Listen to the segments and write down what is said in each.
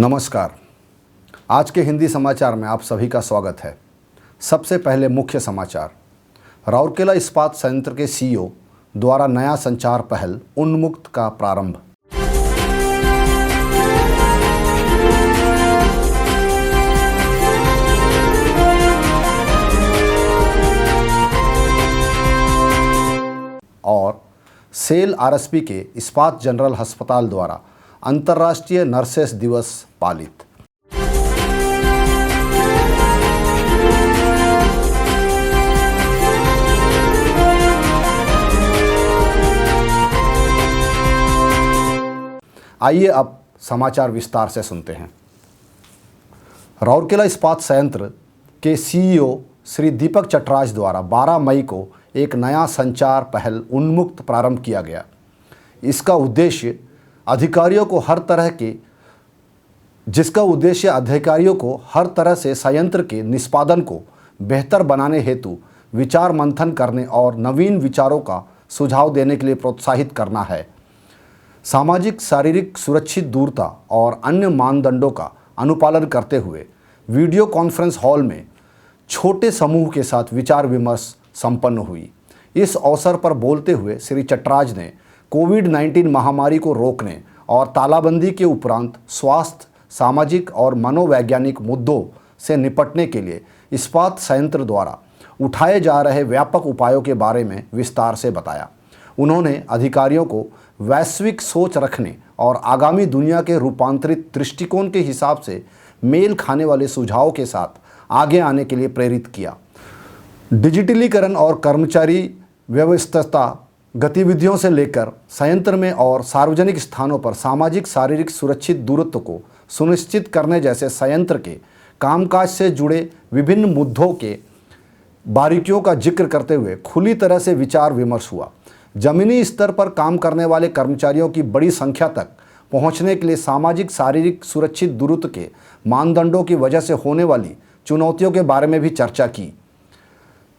नमस्कार। आज के हिंदी समाचार में आप सभी का स्वागत है। सबसे पहले मुख्य समाचार। राउरकेला इस्पात संयंत्र के सीईओ द्वारा नया संचार पहल उन्मुक्त का प्रारंभ। और सेल आरएसपी के इस्पात जनरल अस्पताल द्वारा अंतर्राष्ट्रीय नर्सेस दिवस पालित। आइए अब समाचार विस्तार से सुनते हैं। राउरकेला इस्पात संयंत्र के सीईओ श्री दीपक चटराज द्वारा 12 मई को एक नया संचार पहल उन्मुक्त प्रारंभ किया गया। इसका उद्देश्य अधिकारियों को हर तरह से संयंत्र के निष्पादन को बेहतर बनाने हेतु विचार मंथन करने और नवीन विचारों का सुझाव देने के लिए प्रोत्साहित करना है। सामाजिक शारीरिक सुरक्षित दूरता और अन्य मानदंडों का अनुपालन करते हुए वीडियो कॉन्फ्रेंस हॉल में छोटे समूह के साथ विचार विमर्श संपन्न हुई। इस अवसर पर बोलते हुए श्री चटराज ने कोविड-19 महामारी को रोकने और तालाबंदी के उपरांत स्वास्थ्य, सामाजिक और मनोवैज्ञानिक मुद्दों से निपटने के लिए इस्पात संयंत्र द्वारा उठाए जा रहे व्यापक उपायों के बारे में विस्तार से बताया। उन्होंने अधिकारियों को वैश्विक सोच रखने और आगामी दुनिया के रूपांतरित दृष्टिकोण के हिसाब से मेल खाने वाले सुझावों के साथ आगे आने के लिए प्रेरित किया। डिजिटलीकरण और कर्मचारी व्यवस्थितता गतिविधियों से लेकर संयंत्र में और सार्वजनिक स्थानों पर सामाजिक शारीरिक सुरक्षित दूरत्व को सुनिश्चित करने जैसे संयंत्र के कामकाज से जुड़े विभिन्न मुद्दों के बारीकियों का जिक्र करते हुए खुली तरह से विचार विमर्श हुआ। जमीनी स्तर पर काम करने वाले कर्मचारियों की बड़ी संख्या तक पहुंचने के लिए सामाजिक शारीरिक सुरक्षित दूरत्व के मानदंडों की वजह से होने वाली चुनौतियों के बारे में भी चर्चा की।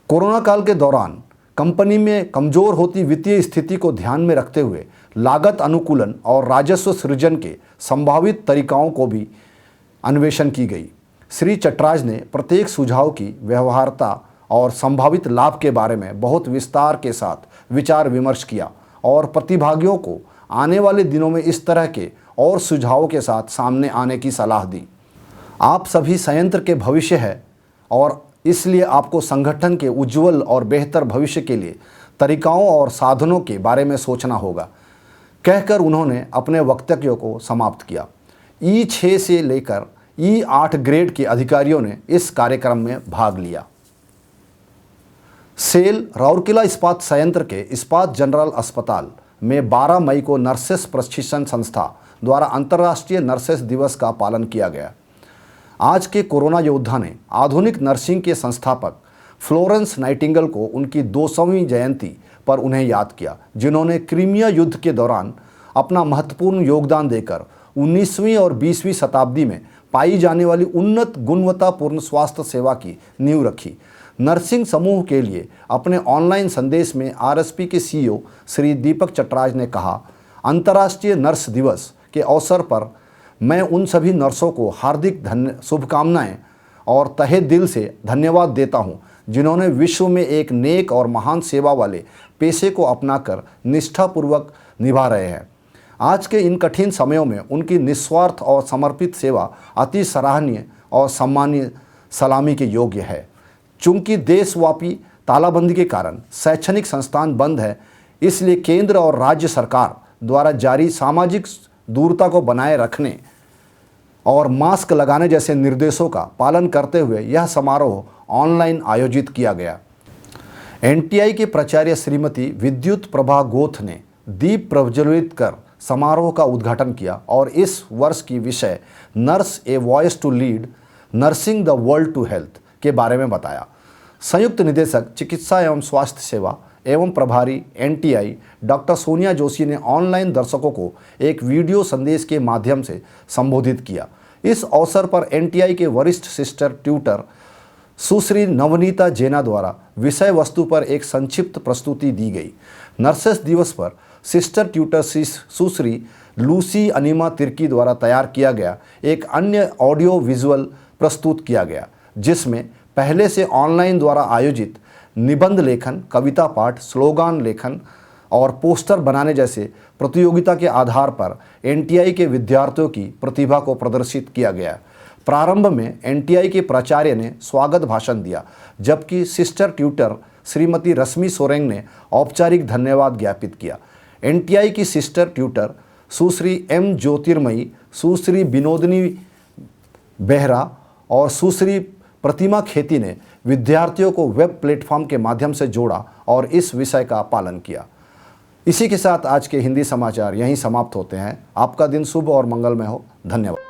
कोरोना काल के दौरान कंपनी में कमज़ोर होती वित्तीय स्थिति को ध्यान में रखते हुए लागत अनुकूलन और राजस्व सृजन के संभावित तरीक़ों को भी अन्वेषण की गई। श्री चटराज ने प्रत्येक सुझाव की व्यवहार्यता और संभावित लाभ के बारे में बहुत विस्तार के साथ विचार विमर्श किया और प्रतिभागियों को आने वाले दिनों में इस तरह के और सुझावों के साथ सामने आने की सलाह दी। आप सभी संयंत्र के भविष्य है और इसलिए आपको संगठन के उज्जवल और बेहतर भविष्य के लिए तरीक़ों और साधनों के बारे में सोचना होगा, कहकर उन्होंने अपने वक्तव्य को समाप्त किया। E6 से लेकर E8 ग्रेड के अधिकारियों ने इस कार्यक्रम में भाग लिया। सेल राउरकेला इस्पात संयंत्र के इस्पात जनरल अस्पताल में 12 मई को नर्सेस प्रशिक्षण संस्था द्वारा अंतर्राष्ट्रीय नर्सेस दिवस का पालन किया गया। आज के कोरोना योद्धा ने आधुनिक नर्सिंग के संस्थापक फ्लोरेंस नाइटिंगेल को उनकी 200वीं जयंती पर उन्हें याद किया, जिन्होंने क्रीमिया युद्ध के दौरान अपना महत्वपूर्ण योगदान देकर 19वीं और 20वीं शताब्दी में पाई जाने वाली उन्नत गुणवत्तापूर्ण स्वास्थ्य सेवा की नींव रखी। नर्सिंग समूह के लिए अपने ऑनलाइन संदेश में आरएसपी के सीईओ श्री दीपक चटराज ने कहा, अंतर्राष्ट्रीय नर्स दिवस के अवसर पर मैं उन सभी नर्सों को हार्दिक शुभकामनाएं और तहे दिल से धन्यवाद देता हूं, जिन्होंने विश्व में एक नेक और महान सेवा वाले पेशे को अपनाकर निष्ठापूर्वक निभा रहे हैं। आज के इन कठिन समयों में उनकी निस्वार्थ और समर्पित सेवा अति सराहनीय और सम्मानीय सलामी के योग्य है। चूंकि देशव्यापी तालाबंदी के कारण शैक्षणिक संस्थान बंद है, इसलिए केंद्र और राज्य सरकार द्वारा जारी सामाजिक दूरता को बनाए रखने और मास्क लगाने जैसे निर्देशों का पालन करते हुए यह समारोह ऑनलाइन आयोजित किया गया। एनटीआई के प्राचार्य श्रीमती विद्युत प्रभा गोथ ने दीप प्रज्वलित कर समारोह का उद्घाटन किया और इस वर्ष की विषय nurse a voice to lead nursing the world to health के बारे में बताया। संयुक्त निदेशक चिकित्सा एवं स्वास्थ्य सेवा एवं प्रभारी एनटीआई डॉक्टर सोनिया जोशी ने ऑनलाइन दर्शकों को एक वीडियो संदेश के माध्यम से संबोधित किया। इस अवसर पर एनटीआई के वरिष्ठ सिस्टर ट्यूटर सुश्री नवनीता जेना द्वारा विषय वस्तु पर एक संक्षिप्त प्रस्तुति दी गई। नर्सेस दिवस पर सिस्टर ट्यूटर सुश्री लूसी अनीमा तिर्की द्वारा तैयार किया गया एक अन्य ऑडियो विजुअल प्रस्तुत किया गया, जिसमें पहले से ऑनलाइन द्वारा आयोजित निबंध लेखन, कविता पाठ, स्लोगान लेखन और पोस्टर बनाने जैसे प्रतियोगिता के आधार पर एनटीआई के विद्यार्थियों की प्रतिभा को प्रदर्शित किया गया। प्रारंभ में एनटीआई के प्राचार्य ने स्वागत भाषण दिया, जबकि सिस्टर ट्यूटर श्रीमती रश्मि सोरेंग ने औपचारिक धन्यवाद ज्ञापित किया। एनटीआई की सिस्टर ट्यूटर सुश्री एम ज्योतिर्मयी, सुश्री विनोदिनी बेहरा और सुश्री प्रतिमा खेती ने विद्यार्थियों को वेब प्लेटफॉर्म के माध्यम से जोड़ा और इस विषय का पालन किया। इसी के साथ आज के हिंदी समाचार यहीं समाप्त होते हैं। आपका दिन शुभ और मंगलमय हो। धन्यवाद।